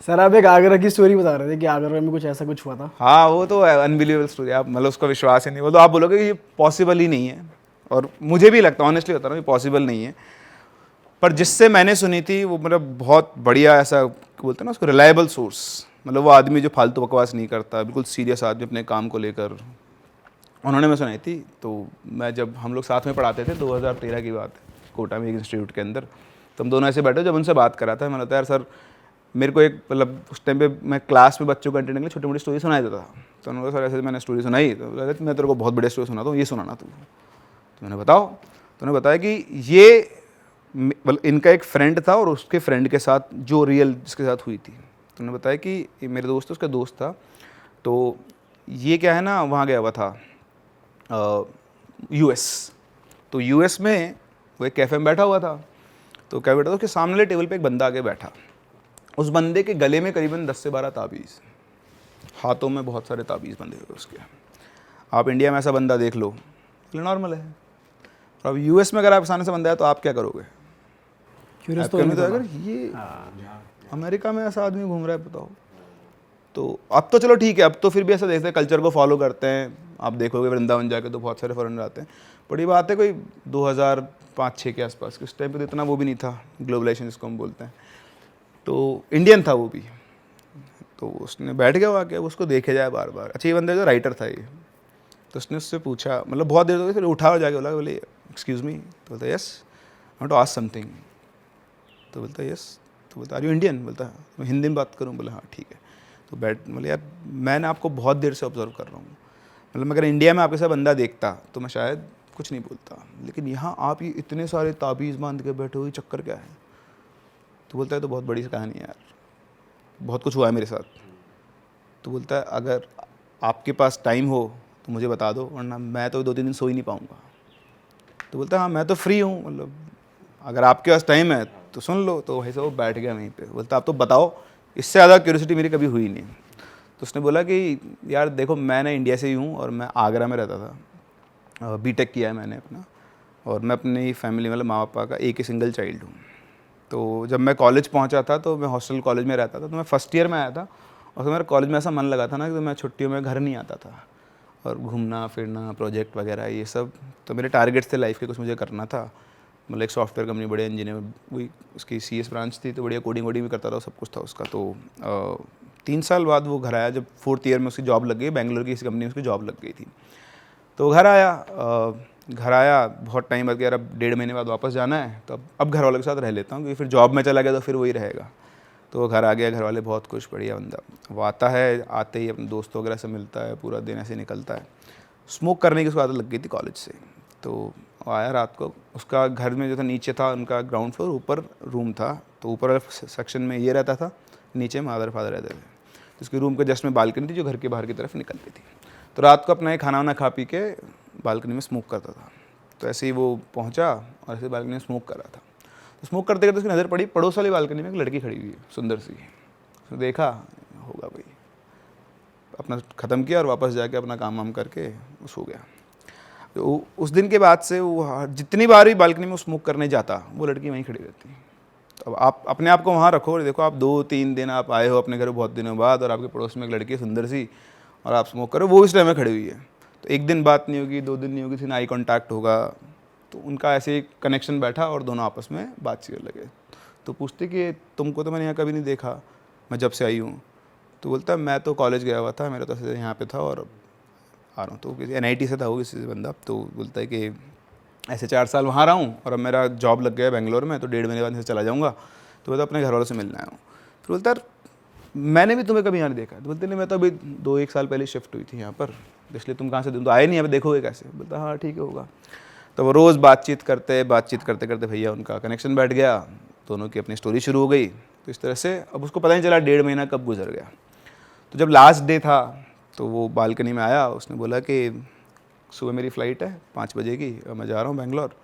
Sir आप एक आगरा की स्टोरी बता रहे थे कि आगरा में कुछ ऐसा कुछ हुआ था। हाँ वो तो अनबिलीवेबल स्टोरी, आप मतलब उसका विश्वास ही नहीं, वो तो आप बोलोगे कि ये पॉसिबल ही नहीं है, और मुझे भी लगता है, ऑनेस्टली बता रहा हूँ, ये पॉसिबल नहीं है। पर जिससे मैंने सुनी थी वो मतलब बहुत बढ़िया, ऐसा बोलते हैं ना उसको, रिलायबल सोर्स, मतलब वो आदमी जो फालतू बकवास नहीं करता, बिल्कुल सीरियस आदमी अपने काम को लेकर, उन्होंने मैं सुनाई थी। तो मैं, जब हम लोग साथ में पढ़ाते थे, 2013 की बात है, कोटा में एक इंस्टीट्यूट के अंदर, तो हम दोनों ऐसे बैठे, जब उनसे बात करा था, मैंने बताया यार सर, मेरे को एक, मतलब उस टाइम पे मैं क्लास में बच्चों को एंटरटेन के लिए छोटी मोटी स्टोरी सुनाई देता था। तो उन्होंने कहा सर ऐसे मैंने स्टोरी सुनाई, तो बोला मैं तेरे को बहुत बढ़िया स्टोरी सुनाता हूँ, ये सुनाना तू। तो मैंने बताओ, तो उन्होंने बताया कि ये मतलब इनका एक फ्रेंड था और उसके फ्रेंड के साथ जो रियल जिसके साथ हुई थी। तो उन्होंने बताया कि ये मेरे दोस्त है, उसका दोस्त था, तो ये क्या है ना, वहाँ गया हुआ था यूएस। तो यूएस में वो एक कैफ़े में बैठा हुआ था, तो क्या बैठा था, उसके सामने वाले टेबल पे एक बंदा आके बैठा, उस बंदे के गले में करीबन 10 से 12 ताबीज़, हाथों में बहुत सारे ताबीज़ बंधे हुए उसके। आप इंडिया में ऐसा बंदा देख लो, नॉर्मल है, और अब यूएस में अगर आप सामने से बंदा है तो आप क्या करोगे? क्यूरियस तो आपके होने में तो वाला। अगर ये अमेरिका में ऐसा आदमी घूम रहा है, बताओ। तो अब तो चलो ठीक है, अब तो फिर भी ऐसा देखते हैं, कल्चर को फॉलो करते हैं, आप देखोगे वृंदावन जाके तो बहुत सारे फॉरेनर आते हैं। बड़ी बात है, कोई 2005-6 के आसपास, उस टाइम पे तो इतना वो भी नहीं था, ग्लोबलाइजेशन जिसको हम बोलते हैं, तो इंडियन था वो भी। तो उसने बैठ गया वहाँ के, उसको देखे जाए बार बार, अच्छा ये बंदा जो राइटर था ये, तो उसने उससे पूछा, मतलब बहुत देर हो गई, फिर उठा और जाके बोला, बोले एक्सक्यूज़ मी, तो बोलता yes, I want to ask something. तो बोलता यस, तो बोलता आर यू इंडियन, बोलता मैं हिंदी में बात करूँ, बोला हाँ ठीक है। तो बैठ, बोले यार मैंने आपको बहुत देर से ऑब्जर्व कर रहा हूँ, मतलब अगर इंडिया में आपके साथ बंदा देखता तो मैं शायद कुछ नहीं बोलता, लेकिन यहाँ आप ये इतने सारे ताबीज़ बांध के बैठे हो, ये चक्कर क्या है? तो बोलता है तो बहुत बड़ी कहानी है यार, बहुत कुछ हुआ है मेरे साथ। तो बोलता है अगर आपके पास टाइम हो तो मुझे बता दो, वरना मैं तो 2-3 दिन सो ही नहीं पाऊँगा। तो बोलता है हाँ मैं तो फ्री हूँ, मतलब अगर आपके पास टाइम है तो सुन लो। तो वहीं से वो बैठ गया वहीं पे, बोलता आप तो बताओ, इससे ज़्यादा क्यूरियोसिटी मेरी कभी हुई नहीं। तो उसने बोला कि यार देखो मैं ना इंडिया से ही हूँ और मैं आगरा में रहता था, बीटेक किया है मैंने अपना, और मैं अपनी फैमिली मतलब माँ पापा का एक ही सिंगल चाइल्ड हूँ। तो जब मैं कॉलेज पहुँचा था तो मैं हॉस्टल कॉलेज में रहता था, तो मैं फर्स्ट ईयर में आया था, और तो मेरा कॉलेज में ऐसा मन लगा था ना कि मैं छुट्टियों में घर नहीं आता था, और घूमना फिरना, प्रोजेक्ट वगैरह ये सब, तो मेरे टारगेट्स थे लाइफ के, कुछ मुझे करना था। मतलब एक सॉफ्टवेयर कंपनी, बढ़िया इंजीनियर, वही उसकी CS ब्रांच थी, तो बढ़िया कोडिंग वोडिंग भी करता था, सब कुछ था उसका। तो 3 साल बाद वो घर आया, जब 4th ईयर में उसकी जॉब लग गई, बैंगलोर की इस कंपनी में उसकी जॉब लग गई थी। तो घर आया, घर आया बहुत टाइम बाद, यार अब 1.5 महीने बाद वापस जाना है, तो अब घर वालों के साथ रह लेता हूँ, क्योंकि फिर जॉब में चला गया तो फिर वही रहेगा। तो वो घर आ गया, घर वाले बहुत खुश, बढ़िया बंदा। वो आता है, आते ही अपने दोस्तों वगैरह से मिलता है, पूरा दिन ऐसे निकलता है। स्मोक करने की उसको आदत लग गई थी कॉलेज से। तो वो आया रात को, उसका घर में जो था, नीचे था उनका ग्राउंड फ्लोर, ऊपर रूम था, तो ऊपर वाले सेक्शन में ये रहता था, नीचे मदर फादर रहते थे। तो उसके रूम के जस्ट में बालकनी थी जो घर के बाहर की तरफ निकलती थी। तो रात को अपना ये खाना वाना खा पी के बालकनी में स्मोक करता था। तो ऐसे ही वो पहुंचा और ऐसे बालकनी में स्मोक कर रहा था। तो स्मोक करते करते उसकी नज़र पड़ी पड़ोस वाली बालकनी में एक लड़की खड़ी हुई है, सुंदर सी। उसने देखा, होगा भाई, अपना ख़त्म किया और वापस जाके अपना काम वाम करके वो सो गया। तो उस दिन के बाद से वो जितनी बार भी बालकनी में स्मोक करने जाता, वो लड़की वहीं खड़ी रहती। तो अब आप अपने आप को वहाँ रखो और देखो, आप 2-3 दिन आप आए हो अपने घर बहुत दिनों बाद, और आपके पड़ोस में एक लड़की है सुंदर सी, और आप स्मोक करो, वो इस टाइम में खड़ी हुई है। तो एक दिन बात नहीं होगी, 2 दिन नहीं होगी, फिर आई कॉन्टैक्ट होगा, तो उनका ऐसे ही कनेक्शन बैठा और दोनों आपस में बातचीत लगे। तो पूछते कि तुमको तो मैंने यहाँ कभी नहीं देखा, मैं जब से आई हूँ। तो बोलता मैं तो कॉलेज गया हुआ था, मेरा तो ऐसे यहाँ पे था और आ रहा हूँ। तो किसी NIT से था वो, किसी से बंदा। तो बोलता है कि ऐसे 4 साल वहाँ रहा हूँ और अब मेरा जॉब लग गया है बेंगलोर में, तो 1.5 महीने बाद से चला जाऊँगा। तो बोलता अपने घर वालों से मिलना आया हूँ। फिर बोलता मैंने भी तुम्हें कभी यहाँ नहीं देखा। तो बोलते नहीं, मैं तो अभी 2-1 साल पहले शिफ्ट हुई थी यहाँ पर, इसलिए तुम कहाँ से, तुम तो आए नहीं, अब देखोगे कैसे? बोलता हाँ ठीक है होगा। तो वो रोज़ बातचीत करते करते भैया उनका कनेक्शन बैठ गया, दोनों की अपनी स्टोरी शुरू हो गई। तो इस तरह से अब उसको पता नहीं चला 1.5 महीना कब गुजर गया। तो जब लास्ट डे था तो वो बालकनी में आया, उसने बोला कि सुबह मेरी फ़्लाइट है 5 बजे की और मैं जा रहा हूँ बेंगलोर,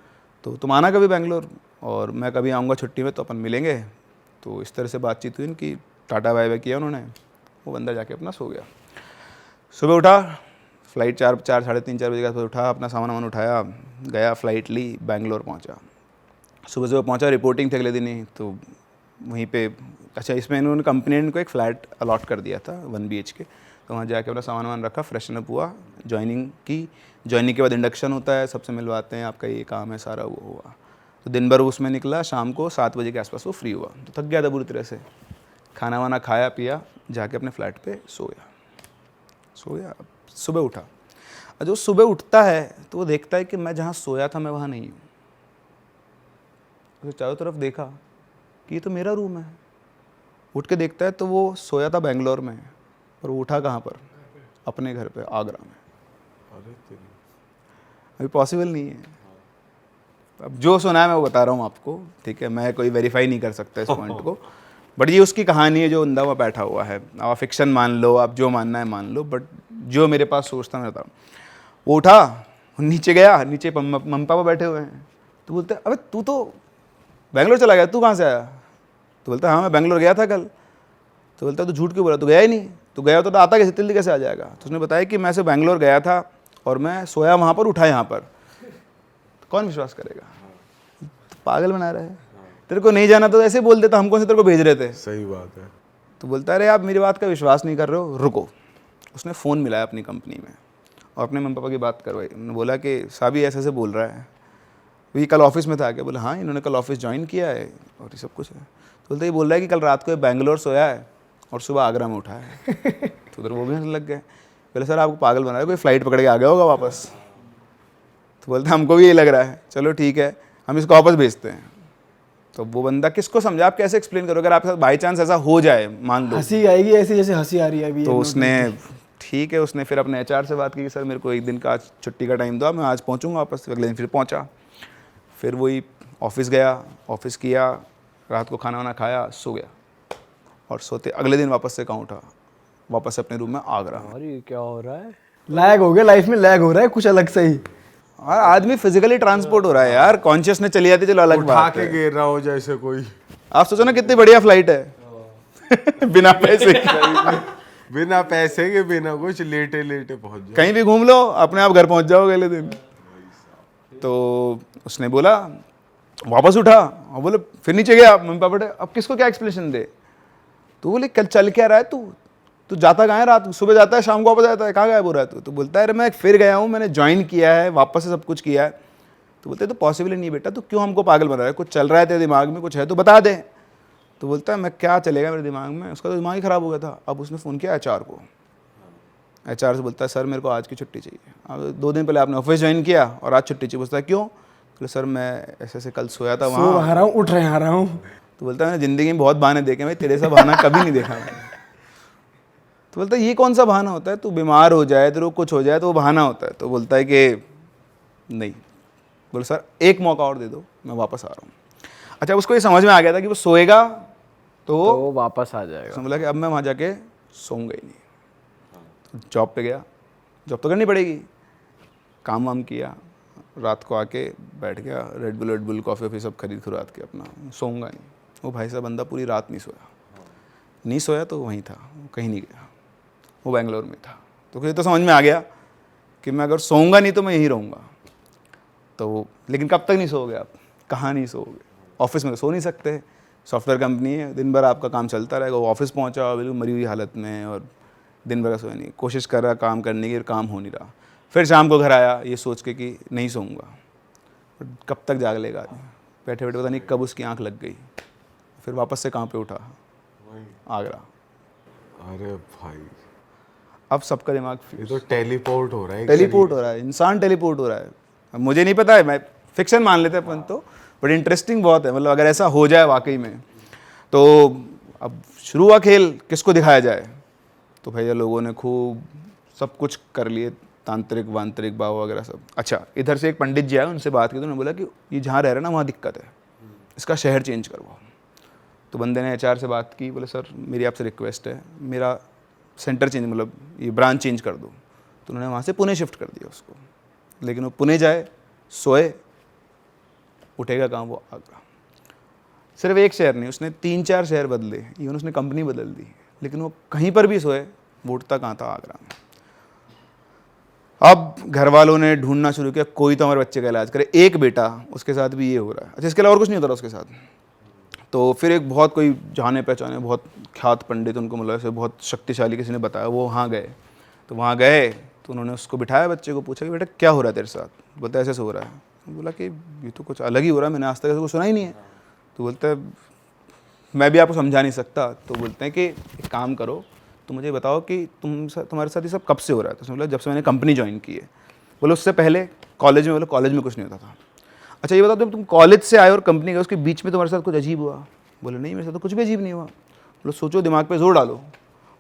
तो तुम आना कभी बेंगलोर, और मैं कभी आऊँगा छुट्टी में तो अपन मिलेंगे। तो इस तरह से बातचीत हुई उनकी, टाटा बाय बाय किया उन्होंने, वो बंदा जाके अपना सो गया। सुबह उठा, फ़्लाइट 4 साढ़े 3 4 बजे के आसपास उठा, अपना सामान वामान उठाया, गया, फ़्लाइट ली, बेंगलोर पहुँचा। सुबह सुबह पहुँचा, रिपोर्टिंग थी अगले दिन ही, तो वहीं पे अच्छा, इसमें इन्होंने कंपनी ने इनको एक फ्लैट अलॉट कर दिया था 1 BHK, तो वहाँ जाके अपना सामान वामान रखा, फ्रेशन अप हुआ, ज्वाइनिंग की। ज्वाइनिंग के बाद इंडक्शन होता है, सबसे मिलवाते हैं, आपका ये काम है सारा, वो हुआ। तो दिन भर उसमें निकला, शाम को 7 बजे के आसपास वो फ्री हुआ, तो थक गया था बुरी तरह से। खाना वाना खाया पिया, जाके अपने फ्लैट पे सोया। सुबह उठा, और जो सुबह उठता है तो वो देखता है कि मैं जहाँ सोया था मैं वहाँ नहीं हूँ। तो चारों तरफ देखा कि ये तो मेरा रूम है। उठ के देखता है तो वो सोया था बेंगलोर में, और वो उठा कहाँ पर? अपने घर पे आगरा में। अभी पॉसिबल नहीं है। अब जो सुना है मैं वो बता रहा हूँ आपको, ठीक है, मैं कोई वेरीफाई नहीं कर सकता इस पॉइंट को, बट ये उसकी कहानी है जो बंदा वहाँ बैठा हुआ है। आप फिक्शन मान लो, आप जो मानना है मान लो, बट जो मेरे पास सोचता मैं बता रहा हूँ। वो उठा, नीचे गया, नीचे मम्मी पापा बैठे हुए हैं, तो बोलते अबे तू तो बेंगलोर चला गया, तू कहाँ से आया? तो बोलता हाँ मैं बेंगलोर गया था कल। तो बोलता तू झूठ क्यों बोला, तू गया ही नहीं? तू गया तो आता कैसे, जल्दी कैसे आ जाएगा? तो उसने बताया कि मैं से बेंगलोर गया था और मैं सोया वहाँ पर, उठा यहाँ पर। तो कौन विश्वास करेगा? तो पागल बना रहा है। तेरे को नहीं जाना तो ऐसे बोल देता, हमको से तेरे को भेज रहे थे। सही बात है। तो बोलता है अरे आप मेरी बात का विश्वास नहीं कर रहे हो, रुको। उसने फ़ोन मिलाया अपनी कंपनी में और अपने मम्मी पापा की बात करवाई। उन्होंने बोला कि साहब ऐसे ऐसे बोल रहा है, ये कल ऑफिस में था क्या? बोला हाँ, इन्होंने कल ऑफिस ज्वाइन किया है और ये सब कुछ है। तो बोलते ये बोल रहा है कि कल रात को बेंगलोर सोया है और सुबह आगरा में उठा है। तो उधर वो भी हंसने लग गए। बोले सर आपको पागल बना रहा है, कोई फ़्लाइट पकड़ के आ गया होगा वापस। तो बोलते हमको भी यही लग रहा है, चलो ठीक है हम इसको वापस भेजते हैं। तो वो बंदा किसको समझा, आप कैसे एक्सप्लेन करोगे अगर आपके साथ बाई चांस ऐसा हो जाए, मान लो हंसी आएगी ऐसी जैसे हंसी आ रही है अभी। तो उसने ठीक है, उसने फिर अपने HR से बात की कि सर मेरे को एक दिन का आज छुट्टी का टाइम दो, मैं आज पहुंचूंगा वापस। अगले दिन फिर पहुंचा, फिर वही ऑफिस गया, ऑफिस किया, रात को खाना वाना खाया, सो गया, और सोते अगले दिन वापस से कहाँ उठा, वापस से अपने रूम में आगरा। अरे क्या हो रहा है? लैग हो गया, लाइफ में लैग हो रहा है कुछ अलग से ही। और आदमी फिजिकली ट्रांसपोर्ट हो रहा है यार, कॉन्शियसनेस चली जाती है, चलो अलग उठा बात के है। गिर रहा हो जैसे कोई। आप सोचो ना कितनी बढ़िया फ्लाइट है बिना पैसे बिना पैसे के, बिना कुछ, लेटे लेटे पहुंच जाए। कहीं भी घूम लो, अपने आप घर पहुंच जाओगे अगले दिन। तो उसने बोला, वापस उठा और बोले फिर नीचे गया, मम्मी पापा अब किसको क्या एक्सप्लेनेशन दे? तो बोले कल चल क्या रहा है तू जाता कहाँ है? रात सुबह जाता है, शाम को वापस जाता है, कहाँ गायब हो रहा है तू? तो बोलता है अरे मैं फिर गया हूँ, मैंने ज्वाइन किया है, वापस से सब कुछ किया है। तो बोलते तो पॉसिबल ही नहीं बेटा, तू क्यों हमको पागल बना रहा है? कुछ चल रहा है तेरे दिमाग में, कुछ है तो बता दे। तो बोलता है मैं क्या चलेगा मेरे दिमाग में, उसका तो दिमाग ही ख़राब हो गया था। अब उसने फ़ोन किया HR को, HR से बोलता है सर मेरे को आज की छुट्टी चाहिए। अब 2 दिन पहले आपने ऑफिस ज्वाइन किया और आज छुट्टी चाहिए। बोलता है क्यों? बोले सर मैं ऐसे ऐसे कल सोया था सो वहाँ। आ रहा हूँ, उठ रहे आ रहा हूँ। तो बोलता है मैंने ज़िंदगी में बहुत बहाने देखे, भाई तेरे सा बहाना कभी नहीं देखा मैंने। तो बोलता है ये कौन सा बहाना होता है, तू बीमार हो जाए, तेरे को कुछ हो जाए तो वो बहाना होता है। तो बोलता है कि नहीं। बोले सर एक मौका और दे दो, मैं वापस आ रहा हूँ। अच्छा, उसको ये समझ में आ गया था कि वो सोएगा तो वो वापस आ जाएगा। उसने बोला कि अब मैं वहाँ जाके सोऊंगा ही नहीं। तो जॉब पे गया, जॉब तो करनी पड़ेगी, काम वाम किया, रात को आके बैठ गया, रेड बुल कॉफ़ी वॉफ़ी सब खरीद खुराद के अपना, सोऊंगा नहीं। वो भाई साहब बंदा पूरी रात नहीं सोया तो वहीं था, वो कहीं नहीं गया, वो बेंगलोर में था। तो फिर तो समझ में आ गया कि मैं अगर सोऊंगा नहीं तो मैं यहीं रहूँगा। तो लेकिन कब तक नहीं सोओगे आप, कहाँ नहीं सोओगे? ऑफिस में तो सो नहीं सकते, सॉफ्टवेयर कंपनी है, दिन भर आपका काम चलता रहेगा। वो ऑफिस पहुंचा बिल्कुल मरी हुई हालत में और दिन भर का सोया नहीं, कोशिश कर रहा काम करने की, काम हो नहीं रहा। फिर शाम को घर आया ये सोच के कि नहीं सोऊंगा, कब तक जाग लेगा आदमी, बैठे बैठे पता नहीं कब उसकी आंख लग गई। फिर वापस से कहाँ पे उठा, आगरा। अरे भाई, अब सबका दिमाग ये तो टेलीपोर्ट हो रहा है। टेलीपोर्ट हो रहा है, इंसान टेलीपोर्ट हो रहा है। अब मुझे नहीं पता है, मैं फिक्शन मान लेते हैं अपन तो, बट इंटरेस्टिंग बहुत है। मतलब अगर ऐसा हो जाए वाकई में तो अब शुरू हुआ खेल, किसको दिखाया जाए? तो भैया लोगों ने खूब सब कुछ कर लिए, तांत्रिक वांत्रिक बाबा वगैरह सब। अच्छा, इधर से एक पंडित जी आए, उनसे बात की तो उन्होंने बोला कि ये जहाँ रह रहे हैं ना वहाँ दिक्कत है, इसका शहर चेंज करवाओ। तो बंदे ने HR से बात की, बोले सर मेरी आपसे रिक्वेस्ट है, मेरा सेंटर चेंज, मतलब ये ब्रांच चेंज कर दो। तो उन्होंने वहाँ से पुणे शिफ्ट कर दिया उसको। लेकिन वो पुणे जाए, सोए, उठेगा कहाँ? वो आगरा। सिर्फ एक शहर नहीं, उसने 3-4 शहर बदले, इवन उसने कंपनी बदल दी, लेकिन वो कहीं पर भी सोए, वो उठता कहाँ था? आगरा में। अब घर वालों ने ढूंढना शुरू किया, कोई तो हमारे बच्चे का इलाज करे। एक बेटा, उसके साथ भी ये हो रहा है। अच्छा, इसके अलावा और कुछ नहीं होता था उसके साथ। तो फिर एक बहुत कोई जाने पहचाने बहुत ख्यात पंडित उनको मिला, ऐसे बहुत शक्तिशाली किसी ने बताया, वो वहाँ गए। तो वहाँ गए तो उन्होंने उसको बिठाया, बच्चे को पूछा कि बेटा क्या हो रहा है तेरे साथ। बोलता है ऐसे हो रहा है। बोला कि ये तो कुछ अलग ही हो रहा है, मैंने आज तक ऐसा कुछ सुना ही नहीं है। तो बोलता है मैं भी आपको समझा नहीं सकता। तो बोलते हैं कि एक काम करो, तो मुझे बताओ कि तुम्हारे साथ ये सब कब से हो रहा है। तो उसने बोला जब से मैंने कंपनी ज्वाइन की है। बोले उससे पहले कॉलेज में? बोले कॉलेज में कुछ नहीं होता था। अच्छा ये बताओ जब तुम कॉलेज से आए और कंपनी गए उसके बीच में तुम्हारे साथ कुछ अजीब हुआ? बोले नहीं मेरे साथ तो कुछ भी अजीब नहीं हुआ। बोले सोचो, दिमाग पे जोर डालो,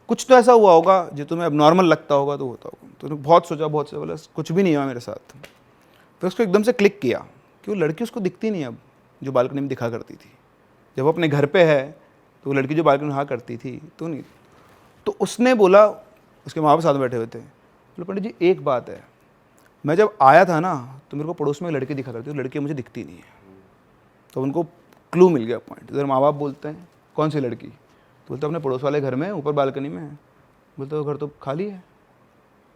कुछ तो ऐसा हुआ होगा जो तुम्हें अब नॉर्मल लगता होगा तो होता होगा। तो उसने बहुत सोचा, बहुत सोचा, बोला कुछ भी नहीं हुआ मेरे साथ। फिर उसको एकदम से क्लिक किया कि वो लड़की उसको दिखती नहीं अब, जो बालकनी में दिखा करती थी। जब वो अपने घर पे है तो वो लड़की जो बालकनी में रहा करती थी तो नहीं। तो उसने बोला, उसके माँ बाप साथ बैठे हुए थे, बोले पंडित जी एक बात है, मैं जब आया था ना तो मेरे को पड़ोस में एक लड़की दिखा करती थी, लड़की मुझे दिखती नहीं है। तो उनको क्लू मिल गया पॉइंट। इधर माँ बाप बोलते हैं कौन सी लड़की? तो बोलते अपने पड़ोस वाले घर में ऊपर बालकनी में है। बोलते वो घर तो खाली है।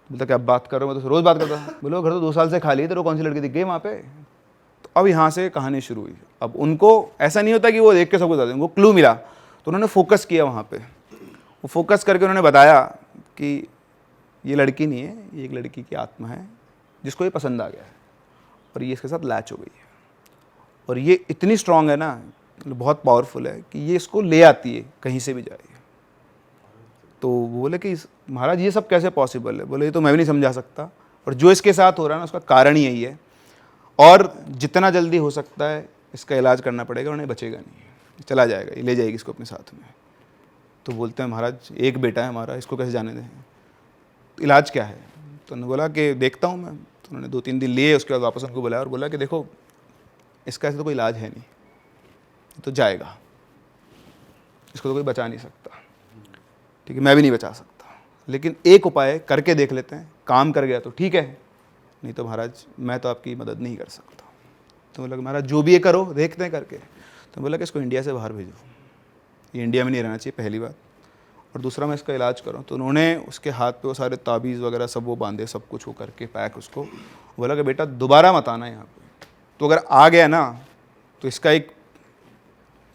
बोलता क्या बात कर रहे हो, मैं तो रोज़ बात करता हूँ। बोले वो घर तो 2 साल से खाली है, तेरे को कौन सी लड़की दिख गई वहाँ पे? तो अब यहाँ से कहानी शुरू हुई। अब उनको ऐसा नहीं होता कि वो देख के सब कुछ बताते, उनको क्लू मिला तो उन्होंने फोकस किया वहाँ पे। वो फोकस करके उन्होंने बताया कि ये लड़की नहीं है, ये एक लड़की की आत्मा है जिसको ये पसंद आ गया है और ये इसके साथ लैच हो गई है। और ये इतनी स्ट्रांग है ना, बहुत पावरफुल है कि ये इसको ले आती है कहीं से भी जाए। तो वो बोले कि महाराज ये सब कैसे पॉसिबल है? बोले ये तो मैं भी नहीं समझा सकता, और जो इसके साथ हो रहा है ना उसका कारण ही यही है, और जितना जल्दी हो सकता है इसका इलाज करना पड़ेगा, उन्हें बचेगा नहीं, चला जाएगा, ये ले जाएगी इसको अपने साथ में। तो बोलते हैं महाराज एक बेटा है हमारा, इसको कैसे जाने दें, तो इलाज क्या है? तो उन्होंने बोला कि देखता हूँ मैं। तो उन्होंने 2-3 दिन लिए, उसके बाद वापस उनको बुलाया और बोला कि देखो इसका ऐसे तो कोई इलाज है नहीं, तो जाएगा, इसको तो कोई बचा नहीं सकता, ठीक है, मैं भी नहीं बचा सकता, लेकिन एक उपाय करके देख लेते हैं, काम कर गया तो ठीक है, नहीं तो महाराज मैं तो आपकी मदद नहीं कर सकता। तो बोला कि महाराज जो भी ये करो देखते हैं करके। तो बोला कि इसको इंडिया से बाहर भेजो, ये इंडिया में नहीं रहना चाहिए पहली बात, और दूसरा मैं इसका इलाज करूँ। तो उन्होंने उसके हाथ पे वो सारे ताबीज़ वगैरह सब वो बांधे, सब कुछ वो करके पैक उसको। बोला कि बेटा दोबारा मत आना यहाँ पे, तो अगर आ गया ना तो इसका एक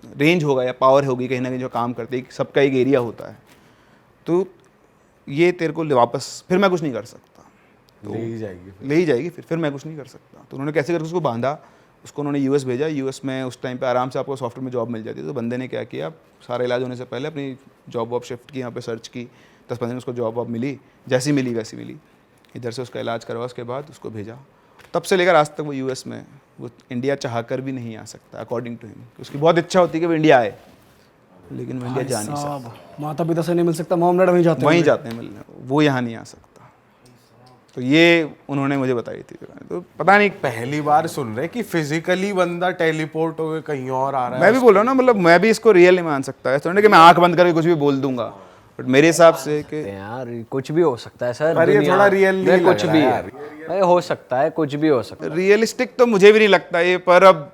रेंज होगा या पावर होगी कहीं ना कहीं जो काम करते हैं, सबका एक एरिया होता है, तो ये तेरे को वापस फिर मैं कुछ नहीं कर सकता, तो ले ही जाएगी फिर मैं कुछ नहीं कर सकता। तो उन्होंने कैसे करके उसको बांधा, उसको उन्होंने यूएस भेजा। यूएस में उस टाइम पे आराम से आपको सॉफ्टवेयर में जॉब मिल जाती है। तो बंदे ने क्या किया, सारा इलाज होने से पहले अपनी जॉब वॉब शिफ्ट की, यहाँ पे सर्च की, 10-15 दिन उसको जॉब वॉब मिली, जैसी मिली वैसी मिली, इधर से उसका इलाज करवा, उसके बाद उसको भेजा। तब से लेकर आज तक वो यूएस में, वो इंडिया चाह कर भी नहीं आ सकता अकॉर्डिंग टू हिम। उसकी बहुत इच्छा होती है कि वो इंडिया आए, लेकिन वो इंडिया जा नहीं सकता, माता पिता से नहीं मिल सकता, मॉम डैड वहीं जाते हैं मिलने, वो यहाँ नहीं आ सकता। तो ये उन्होंने मुझे बताई थी, तो पता नहीं पहली बार सुन रहे कि फिजिकली बंदा टेलीपोर्ट होकर कहीं और आ रहा है। मैं भी बोल रहा हूँ ना, मतलब मैं भी इसको रियल नहीं मान सकता है, तो कि मैं आंख बंद करके कुछ भी बोल दूंगा, बट मेरे हिसाब से कि यार कुछ भी हो सकता है सर, पर ये थोड़ा रियल नहीं कुछ भी है, हो सकता है, कुछ भी हो सकता है। रियलिस्टिक तो मुझे भी नहीं लगता ये, पर अब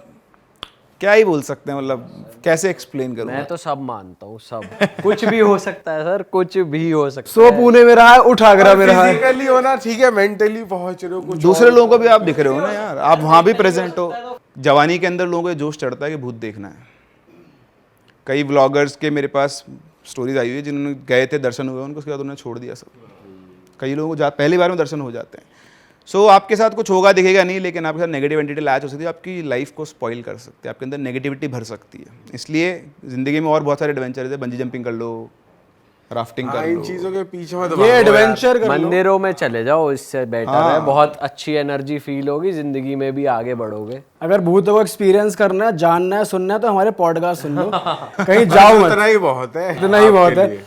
क्या ही बोल सकते हैं, मतलब कैसे एक्सप्लेन करूँ। मैं तो सब मानता हूँ, सब कुछ भी हो सकता है सर, कुछ भी हो सकता सो पुणे में रहा है, उठ आगरा में रहा है। फिजिकली होना ठीक है, मेंटली पहुंच रहे हो कुछ दूसरे लोगों को भी आप दिख रहे हो ना यार, आप वहाँ भी प्रेजेंट हो। जवानी के अंदर लोगों को जोश चढ़ता है कि भूत देखना है। कई व्लॉगर्स के मेरे पास स्टोरीज आई हुई है जिन्होंने गए थे, दर्शन हुए उनको, उसके बाद उन्होंने छोड़ दिया सब। कई लोगों को पहली बार में दर्शन हो जाते हैं। सो आपके साथ कुछ होगा दिखेगा नहीं, लेकिन आपके साथ नेगेटिव एंटिटी लैच हो सकती है, आपकी लाइफ को स्पॉइल कर सकती है, आपके अंदर नेगेटिविटी भर सकती है। इसलिए ज़िंदगी में और बहुत सारे एडवेंचर है, बंजी जंपिंग कर लो, राफ्टिंग कर इन लो, चीजों के पीछे मत ये भागो यार। एडवेंचर कर लो। मंदिरों में चले जाओ, इससे बेटर है, बहुत अच्छी एनर्जी फील होगी, जिंदगी में भी आगे बढ़ोगे। अगर भूतों को एक्सपीरियंस करना है, जानना है, सुनना है, तो हमारे पॉडकास्ट सुन लो, कहीं जाओ मत, इतना ही बहुत है, इतना ही बहुत आपके है। लिए।